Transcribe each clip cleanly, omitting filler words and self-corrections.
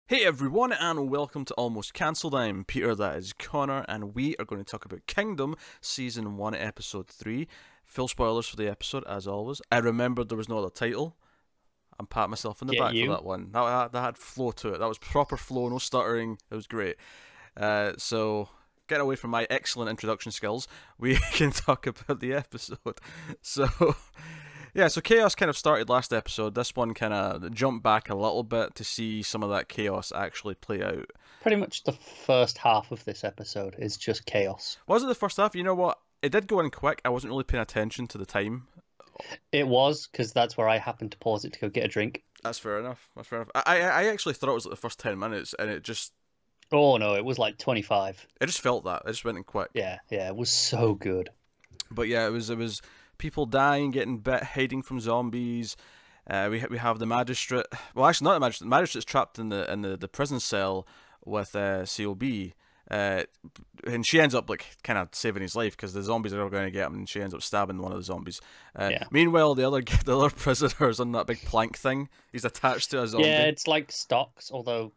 Hey everyone, and welcome to Almost Cancelled. I'm Peter, that is Connor, and we are going to talk about Kingdom, Season 1, Episode 3. Full spoilers for the episode, as always. I remembered there was no other title. I'm patting myself in the back for that one. That had flow to it. That was proper flow, no stuttering. It was great. So, getting away from my excellent introduction skills, we can talk about the episode. So... yeah, so chaos kind of started last episode. This one kind of jumped back a little bit to see some of that chaos actually play out. Pretty much the first half of this episode is just chaos. Was it the first half? You know what? It did go in quick. I wasn't really paying attention to the time. It was, because that's where I happened to pause it to go get a drink. That's fair enough. That's fair enough. I actually thought it was like the first 10 minutes, and it just... Oh no, it was like 25. I just felt that. It just went in quick. Yeah, it was so good. But yeah, it was people dying, getting bit, hiding from zombies. We have the magistrate. Well, actually, not the magistrate. The magistrate's trapped in the prison cell with COB, and she ends up like kind of saving his life because the zombies are all going to get him, and she ends up stabbing one of the zombies. Meanwhile, the other prisoner's on that big plank thing. He's attached to a zombie. Yeah, it's like stocks, although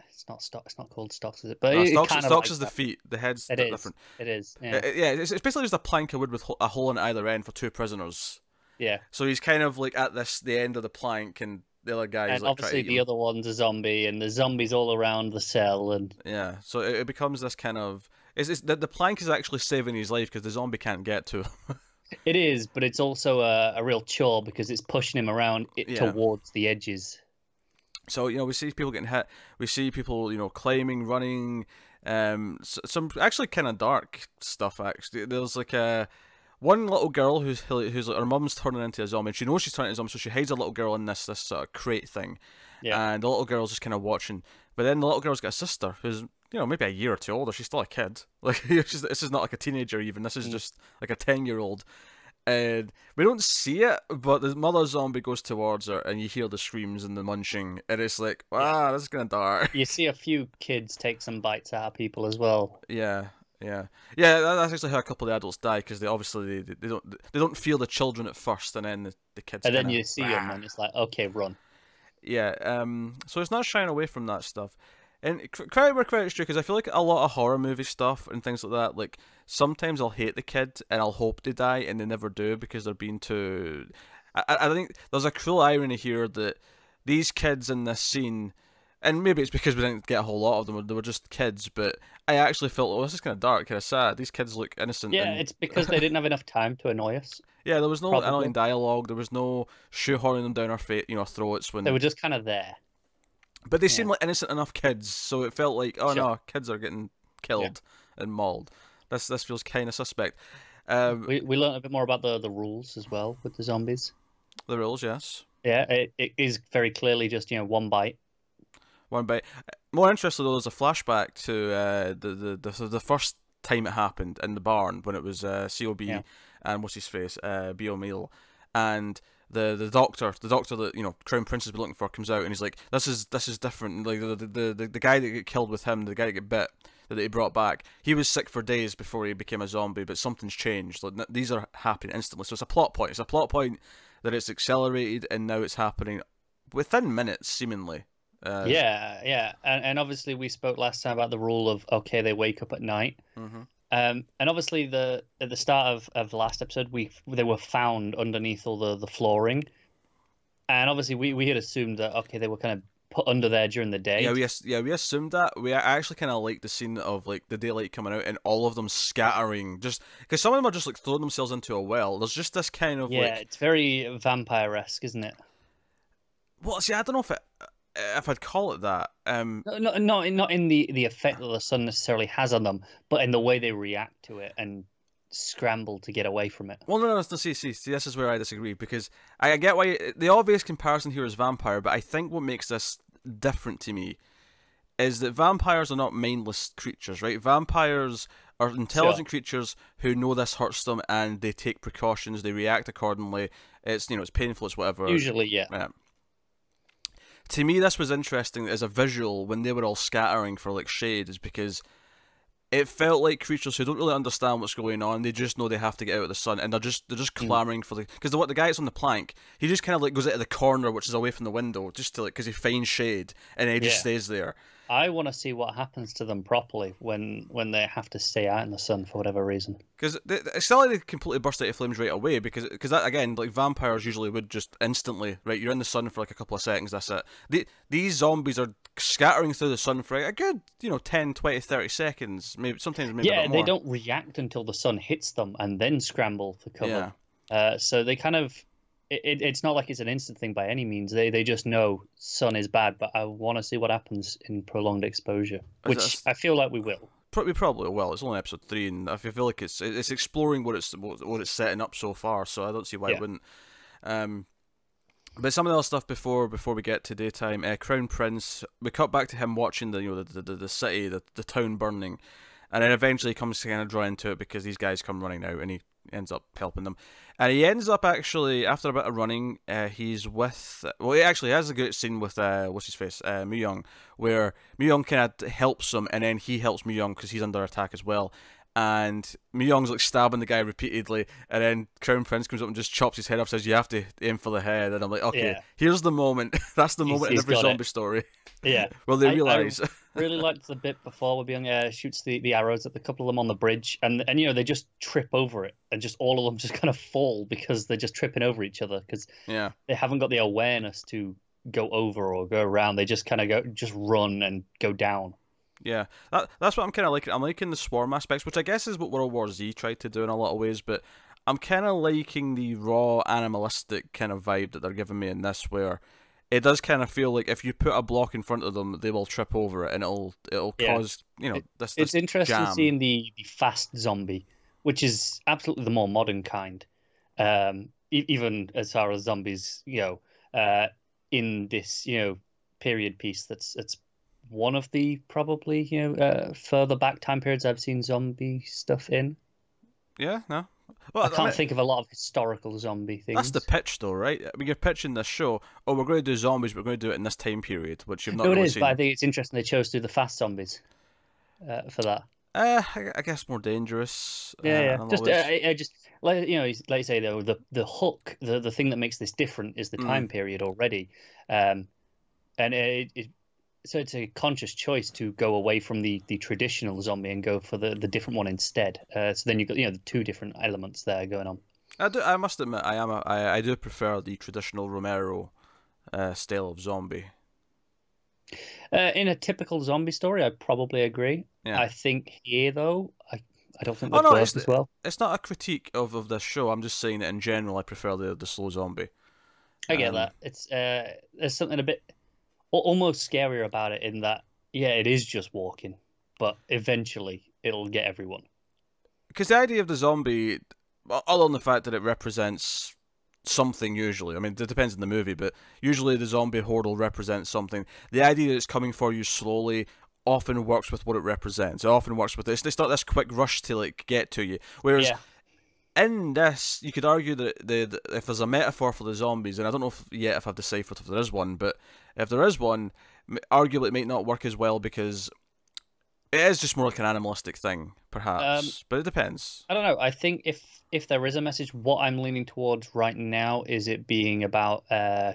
it's not stock. It's not called stocks, is it? But no, stocks like is the feet. The head's different. It is. Yeah, it's basically just a plank of wood with a hole in either end for two prisoners. Yeah. So he's kind of like at the end of the plank, and the other guy is and like obviously the other one's a zombie, and the zombies all around the cell, and yeah. So it becomes this kind of the plank is actually saving his life because the zombie can't get to him. It is, but it's also a real chore because it's pushing him around towards the edges. So, we see people getting hit. We see people, climbing, running. Some actually kind of dark stuff, actually. There's like one little girl who's like, her mum's turning into a zombie. And she knows she's turning into a zombie, so she hides a little girl in this sort of crate thing. Yeah. And the little girl's just kind of watching. But then the little girl's got a sister who's, maybe a year or two older. She's still a kid. Like, this is not like a teenager even. This is just like a 10-year-old. And we don't see it, but the mother zombie goes towards her, and you hear the screams and the munching, and it's like, wow, this is kind of dark. You see a few kids take some bites out of people as well. Yeah. That's actually how a couple of the adults die, because they don't feel the children at first, and then the kids. And then you see them, and it's like, okay, run. Yeah. So it's not shying away from that stuff. And credit where credit's due, because I feel like a lot of horror movie stuff and things like that, like, sometimes I'll hate the kid and I'll hope they die, and they never do because they're being too... I think there's a cruel irony here that these kids in this scene, and maybe it's because we didn't get a whole lot of them, they were just kids, but I actually felt, oh, this is kind of dark, kind of sad. These kids look innocent. Yeah, it's because they didn't have enough time to annoy us. Yeah, there was no annoying dialogue, there was no shoehorning them down our throats when... They were just kind of there. But they seemed like innocent enough kids, so it felt like, oh no, kids are getting killed and mauled. This feels kind of suspect. We learned a bit more about the rules as well with the zombies. The rules, yes. Yeah, it is very clearly just one bite. One bite. More interesting though, there's a flashback to the first time it happened in the barn when it was COB and what's his face, Biomil, and the doctor that Crown Prince has been looking for comes out, and he's like, this is different. Like the guy that got killed with him, the guy that got bit, that he brought back, he was sick for days before he became a zombie, but something's changed. Like, these are happening instantly, so it's a plot point. It's a plot point that it's accelerated, and now it's happening within minutes, seemingly. And obviously we spoke last time about the rule of they wake up at night. Mm-hmm. And obviously at the start of the last episode, they were found underneath all the flooring, and obviously we had assumed that they were kind of put under there during the day. We assumed that. I actually kind of like the scene of like the daylight coming out and all of them scattering, just because some of them are just like throwing themselves into a well. There's just this kind of it's very vampire-esque, isn't it? Well, see, I don't know if I'd call it that. Not in the effect that the sun necessarily has on them, but in the way they react to it and scramble to get away from it. Well, no, see, this is where I disagree, because I get why the obvious comparison here is vampire, but I think what makes this different to me is that vampires are not mindless creatures, right? Vampires are intelligent creatures who know this hurts them, and they take precautions, they react accordingly. It's it's painful, it's whatever. Usually, yeah. To me, this was interesting as a visual when they were all scattering for like shade, is because it felt like creatures who don't really understand what's going on. They just know they have to get out of the sun, and they're just clamoring for the, because the guy that's on the plank, he just kind of like goes into the corner, which is away from the window, just to like, because he finds shade, and then he just stays there. I want to see what happens to them properly when they have to stay out in the sun for whatever reason. Because it's not like they completely burst out of flames right away, because that, again, like vampires usually would just instantly, right, you're in the sun for like a couple of seconds, that's it. These zombies are scattering through the sun for a good, 10, 20, 30 seconds, maybe sometimes maybe a bit more. They don't react until the sun hits them and then scramble for cover. So they kind of... It's not like it's an instant thing by any means. They just know sun is bad, but I want to see what happens in prolonged exposure, which I feel like we will. We probably will. It's only episode 3, and I feel like it's exploring what it's setting up so far. So I don't see why it wouldn't. But some of the other stuff before we get to daytime, Crown Prince. We cut back to him watching the city, the town burning, and then eventually he comes to kind of draw into it because these guys come running out, and he ends up helping them. And he ends up actually, after a bit of running, he's with... Well, he actually has a good scene with, what's his face, Myung, where Myung kind of helps him, and then he helps Myung because he's under attack as well. And Myung's like stabbing the guy repeatedly, and then Crown Prince comes up and just chops his head off, says, you have to aim for the head. And I'm like, okay, here's the moment. That's the moment in every zombie story. Yeah. Well, they realise. I really liked the bit before where Myung shoots the arrows at the couple of them on the bridge, and they just trip over it, and just all of them just kind of fall because they're just tripping over each other, because they haven't got the awareness to go over or go around. They just kind of just run and go down. Yeah, that's what I'm kind of liking. I'm liking the swarm aspects, which I guess is what World War Z tried to do in a lot of ways, but I'm kind of liking the raw animalistic kind of vibe that they're giving me in this, where it does kind of feel like if you put a block in front of them, they will trip over it, and it'll cause, this It's interesting jam. seeing the fast zombie, which is absolutely the more modern kind, even as far as zombies, in this, period piece that's one of the probably further back time periods I've seen zombie stuff in. Yeah, no. Well, I can't think of a lot of historical zombie things. That's the pitch, though, right? I mean, you're pitching this show. Oh, we're going to do zombies, but we're going to do it in this time period, which you've not really seen. But I think it's interesting they chose to do the fast zombies for that. I guess more dangerous. Just like you say though, the hook, the thing that makes this different is the time period already, and so it's a conscious choice to go away from the traditional zombie and go for the different one instead. So then you've got the two different elements there going on. I must admit, I do prefer the traditional Romero style of zombie. In a typical zombie story, I probably agree. Yeah. I think here though, I don't think that works as well. It's not a critique of this show. I'm just saying that in general, I prefer the slow zombie. I get that. It's there's something a bit almost scarier about it in that, it is just walking, but eventually it'll get everyone. Because the idea of the zombie, other than the fact that it represents something usually, I mean, it depends on the movie, but usually the zombie horde will represent something. The idea that it's coming for you slowly often works with what it represents. It often works with this. They start this quick rush to like get to you. Whereas in this, you could argue that if there's a metaphor for the zombies, and I don't know if I've deciphered if there is one, but if there is one, arguably it might not work as well because it is just more like an animalistic thing, perhaps. But it depends. I don't know. I think if there is a message, what I'm leaning towards right now is it being about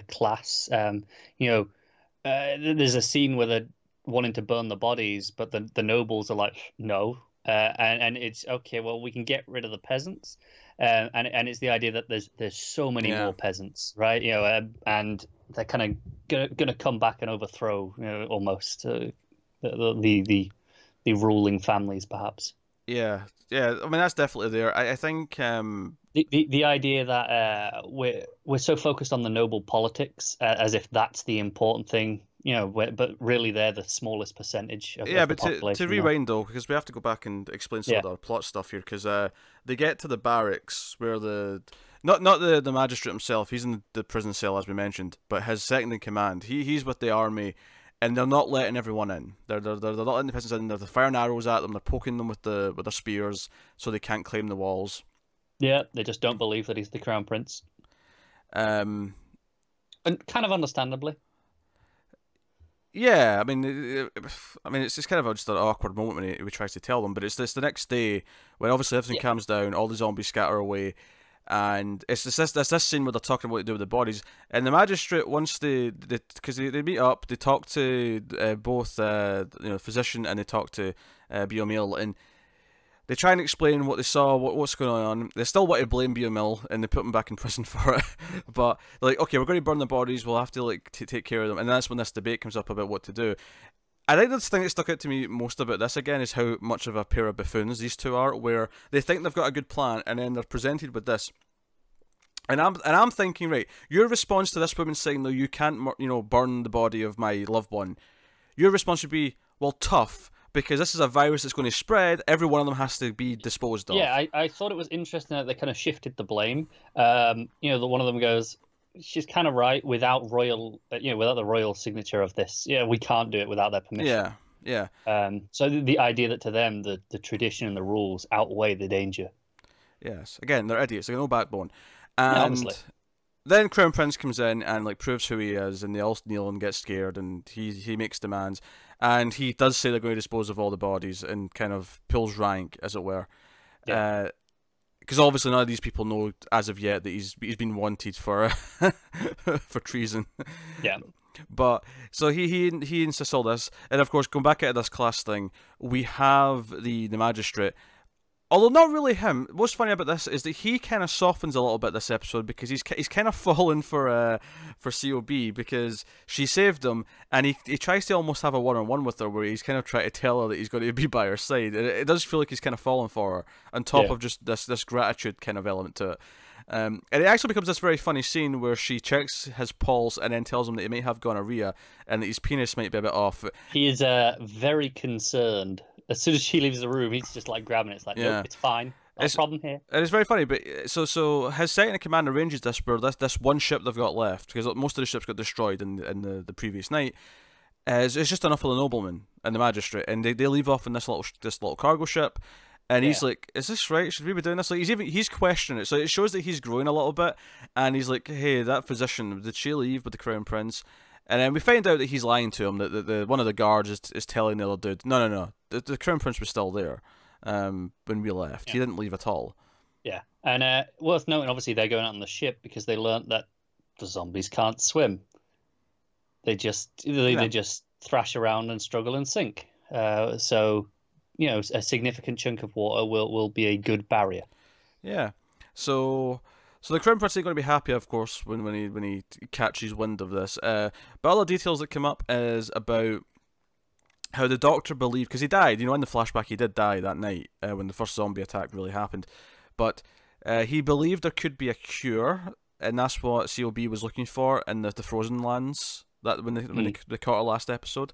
class. There's a scene where they're wanting to burn the bodies, but the nobles are like, no. And it's okay. Well, we can get rid of the peasants, and it's the idea that there's so many more peasants, right? And they're kind of gonna come back and overthrow, almost the ruling families, perhaps. Yeah. I mean, that's definitely there. I think the idea that we're so focused on the noble politics as if that's the important thing. But really they're the smallest percentage of the population. But to rewind though, because we have to go back and explain some of the plot stuff here, because they get to the barracks where not the magistrate himself, he's in the prison cell as we mentioned, but his second in command, he's with the army, and they're not letting everyone in. They're not letting the peasants in. They're firing arrows at them. They're poking them with their spears so they can't climb the walls. Yeah, they just don't believe that he's the crown prince. And kind of understandably. Yeah, I mean, it's kind of just an awkward moment when he tries to tell them, but it's this the next day when obviously everything Yeah. calms down, all the zombies scatter away, and it's this scene where they're talking about what to do with the bodies, and the magistrate once because they meet up, they talk to both physician, and they talk to Biomil, and they try and explain what they saw, what's going on. They still want to blame Biomil, and they put him back in prison for it. But they're like, okay, we're going to burn the bodies. We'll have to like take care of them. And that's when this debate comes up about what to do. I think the thing that stuck out to me most about this again is how much of a pair of buffoons these two are, where they think they've got a good plan, and then they're presented with this. And I'm thinking, right, your response to this woman saying, no, you can't, burn the body of my loved one. Your response would be, well, tough. Because this is a virus that's going to spread, every one of them has to be disposed of. Yeah, I thought it was interesting that they kind of shifted the blame. That one of them goes, she's kind of right, without without the royal signature of this, we can't do it without their permission. Yeah. So the idea that to them the tradition and the rules outweigh the danger. Yes. Again, they're idiots. They got no backbone. Yeah, And honestly. then Crown Prince comes in and like proves who he is, and they all kneel and get scared, and he makes demands, and he does say they're going to dispose of all the bodies, and kind of pulls rank, as it were. Yeah. Because obviously none of these people know as of yet that he's been wanted for for treason. Yeah. But so he insists all this, and of course going back into this class thing, we have the magistrate. Although not really him. What's funny about this is that he kind of softens a little bit this episode, because he's kind of fallen for COB, because she saved him, and he tries to almost have a one-on-one with her, where he's kind of trying to tell her that he's going to be by her side. It does feel like he's kind of fallen for her, on top of just this gratitude kind of element to it. And it actually becomes this very funny scene where she checks his pulse and then tells him that he might have gonorrhea and that his penis might be a bit off. He is very concerned. As soon as she leaves the room, he's just like grabbing it. It's like, nope, it's fine. No problem here. And it's very funny, but so his second in command arranges this for this one ship they've got left, because most of the ships got destroyed in the previous night. It's just enough for the nobleman and the magistrate, and they leave off in this little cargo ship. And he's like, "Is this right? Should we be doing this?" Like he's questioning it, so it shows that he's growing a little bit. And he's like, "Hey, that physician, did she leave with the Crown Prince?" And then we find out that he's lying to him. That the one of the guards is telling the other dude, "No, the Crown Prince was still there when we left. He didn't leave at all." Yeah, and worth noting, obviously they're going out on the ship because they learnt that the zombies can't swim. They just thrash around and struggle and sink. So a significant chunk of water will be a good barrier. Yeah. So the Crown Prince ain't going to be happy, of course, when he catches wind of this. But other details that come up is about how the doctor believed, because he died. In the flashback, he did die that night when the first zombie attack really happened. But he believed there could be a cure, and that's what COB was looking for in the frozen lands. That when they caught her last episode.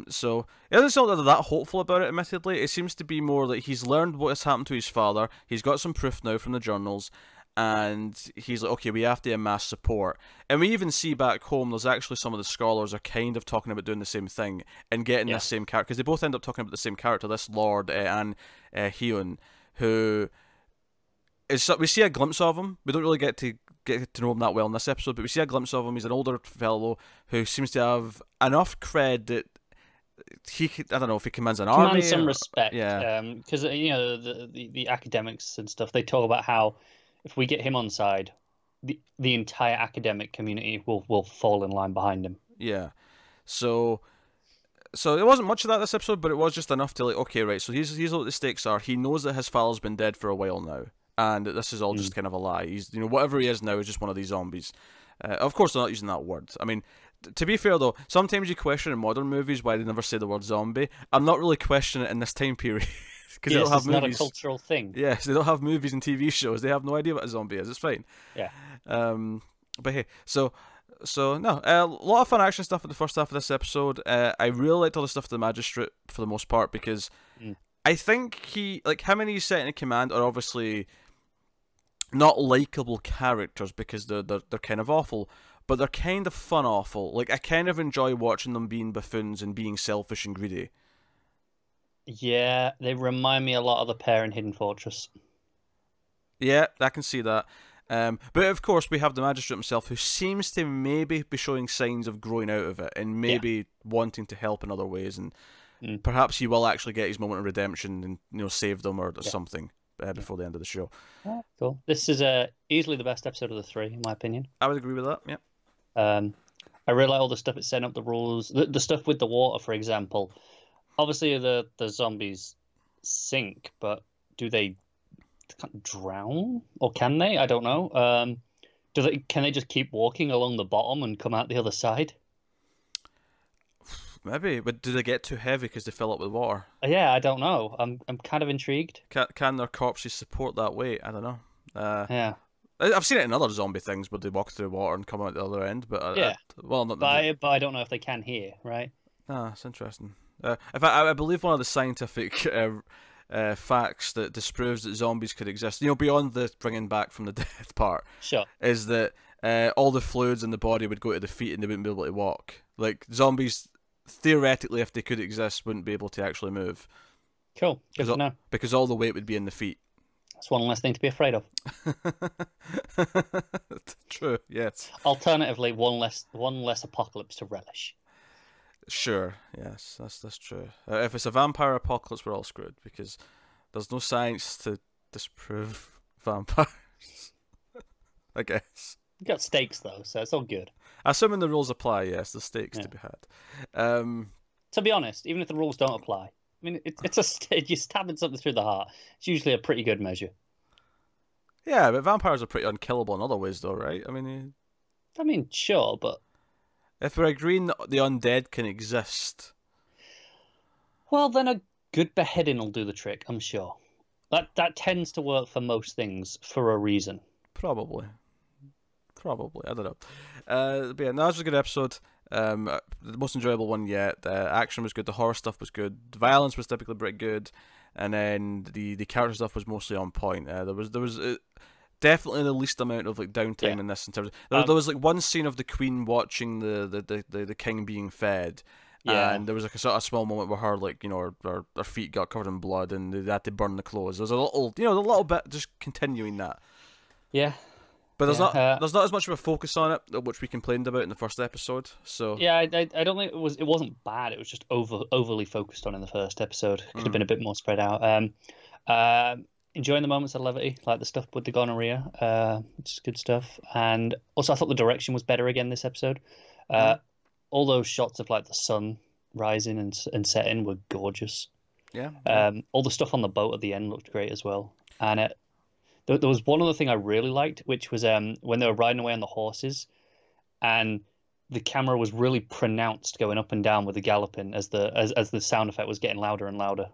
So it doesn't sound that hopeful about it, admittedly. It seems to be more that he's learned what has happened to his father. He's got some proof now from the journals, and he's like, okay, we have to amass support. And we even see back home, there's actually some of the scholars are kind of talking about doing the same thing and getting this same character, because they both end up talking about the same character, this Lord and Ji-Hoon, who is, we see a glimpse of him. We don't really get to know him that well in this episode, but we see a glimpse of him. He's an older fellow who seems to have enough cred that I don't know if he commands an army. Commands some respect. Yeah. Because the academics and stuff, they talk about how if we get him on side, the entire academic community will fall in line behind him. Yeah. So it wasn't much of that this episode, but it was just enough to like, okay, right. So here's what the stakes are. He knows that his father's been dead for a while now, and that this is all just kind of a lie. He's whatever he is now is just one of these zombies. Of course, they're not using that word. I mean, to be fair though, sometimes you question in modern movies why they never say the word zombie. I'm not really questioning it in this time period because they don't have movies. It's not a cultural thing. Yes, they don't have movies and TV shows. They have no idea what a zombie is. It's fine. Yeah. But hey, so no, a lot of fun action stuff in the first half of this episode. I really liked all the stuff with the magistrate for the most part, because I think him and his second in command are obviously not likable characters because they're kind of awful, but they're kind of fun awful. Like, I kind of enjoy watching them being buffoons and being selfish and greedy. Yeah, they remind me a lot of the pair in Hidden Fortress. Yeah, I can see that. But of course, we have the magistrate himself, who seems to maybe be showing signs of growing out of it, and maybe wanting to help in other ways, and perhaps he will actually get his moment of redemption and save them or something before the end of the show. Yeah, cool. This is easily the best episode of the 3, in my opinion. I would agree with that. Yeah. I really like all the stuff it's setting up, the rules, the stuff with the water, for example. Obviously, the zombies sink, but they can't drown, or can they? I don't know. Can they just keep walking along the bottom and come out the other side? Maybe, but do they get too heavy because they fill up with water? Yeah, I don't know. I'm kind of intrigued. Can their corpses support that weight? I don't know. Yeah. I've seen it in other zombie things where they walk through water and come out the other end, but but I don't know if they can here, right? Ah, it's interesting. In fact, I believe one of the scientific facts that disproves that zombies could exist, beyond the bringing back from the death part, is that all the fluids in the body would go to the feet and they wouldn't be able to walk. Like, zombies, theoretically, if they could exist, wouldn't be able to actually move. Cool. Good to know. Because all the weight would be in the feet. That's one less thing to be afraid of. True, yes. Alternatively, one less apocalypse to relish. Sure, yes, that's true. If it's a vampire apocalypse, we're all screwed, because there's no science to disprove vampires, I guess. You got stakes, though, so it's all good. Assuming the rules apply, yes, there's stakes to be had. To be honest, even if the rules don't apply, I mean, you're stabbing something through the heart. It's usually a pretty good measure. Yeah, but vampires are pretty unkillable in other ways, though, right? I mean, sure, but if we're agreeing that the undead can exist, well, then a good beheading will do the trick, I'm sure. That tends to work for most things for a reason. Probably, I don't know. But yeah, no, this was a good episode. The most enjoyable one yet. The action was good. The horror stuff was good. The violence was typically pretty good, and then the character stuff was mostly on point. There was definitely the least amount of downtime in this. In terms of, there was one scene of the Queen watching the king being fed. Yeah. And there was a sort of small moment where her her feet got covered in blood and they had to burn the clothes. There was a little bit just continuing that. Yeah. But there's not as much of a focus on it, which we complained about in the first episode. So yeah, I don't think it wasn't bad. It was just overly focused on in the first episode. It could have been a bit more spread out. Enjoying the moments of levity, like the stuff with the gonorrhea, which is good stuff. And also, I thought the direction was better again this episode. All those shots of the sun rising and setting were gorgeous. Yeah. All the stuff on the boat at the end looked great as well. And there was one other thing I really liked, which was when they were riding away on the horses, and the camera was really pronounced going up and down with the galloping as the sound effect was getting louder and louder.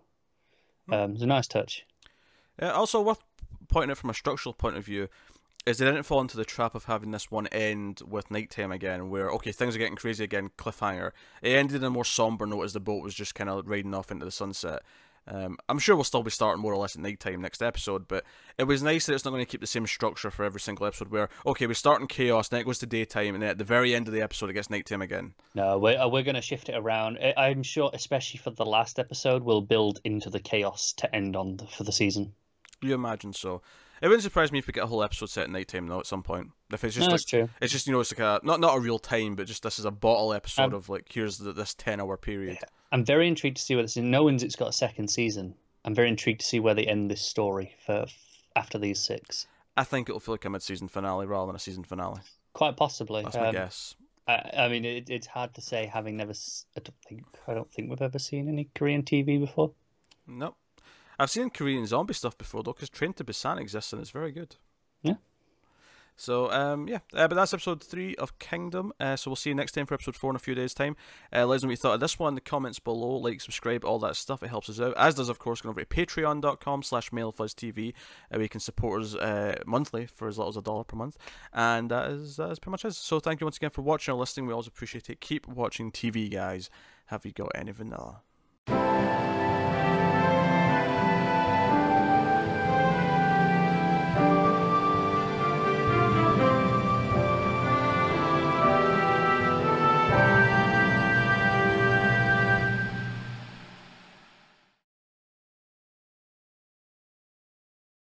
It was a nice touch. Also worth pointing out from a structural point of view is they didn't fall into the trap of having this one end with nighttime again, where things are getting crazy again, cliffhanger. It ended in a more somber note as the boat was just kind of riding off into the sunset. I'm sure we'll still be starting more or less at nighttime next episode, but it was nice that it's not going to keep the same structure for every single episode where, we start in chaos, then it goes to daytime, and then at the very end of the episode it gets nighttime again. No, we're going to shift it around. I'm sure, especially for the last episode, we'll build into the chaos to end on for the season. You imagine so. It wouldn't surprise me if we get a whole episode set at nighttime though at some point. If it's just that's true. It's just it's like not a real time, but just this is a bottle episode of here's this 10-hour period. I'm very intrigued to see where this is. Knowing it's got a second season, I'm very intrigued to see where they end this story for after these 6. I think it'll feel like a mid-season finale rather than a season finale. Quite possibly. That's my guess. I mean, it's hard to say, having never. I don't think we've ever seen any Korean TV before. Nope. I've seen Korean zombie stuff before though, because Train to Busan exists and it's very good. Yeah. So but that's episode 3 of Kingdom. So we'll see you next time for episode 4 in a few days' time. Let us know what you thought of this one in the comments below. Like, subscribe, all that stuff. It helps us out. As does, of course, going over to patreon.com/MailFuzzTV, where you can support us monthly for as little as $1 per month. And that is pretty much it. So thank you once again for watching or listening. We always appreciate it. Keep watching TV, guys. Have you got any vanilla?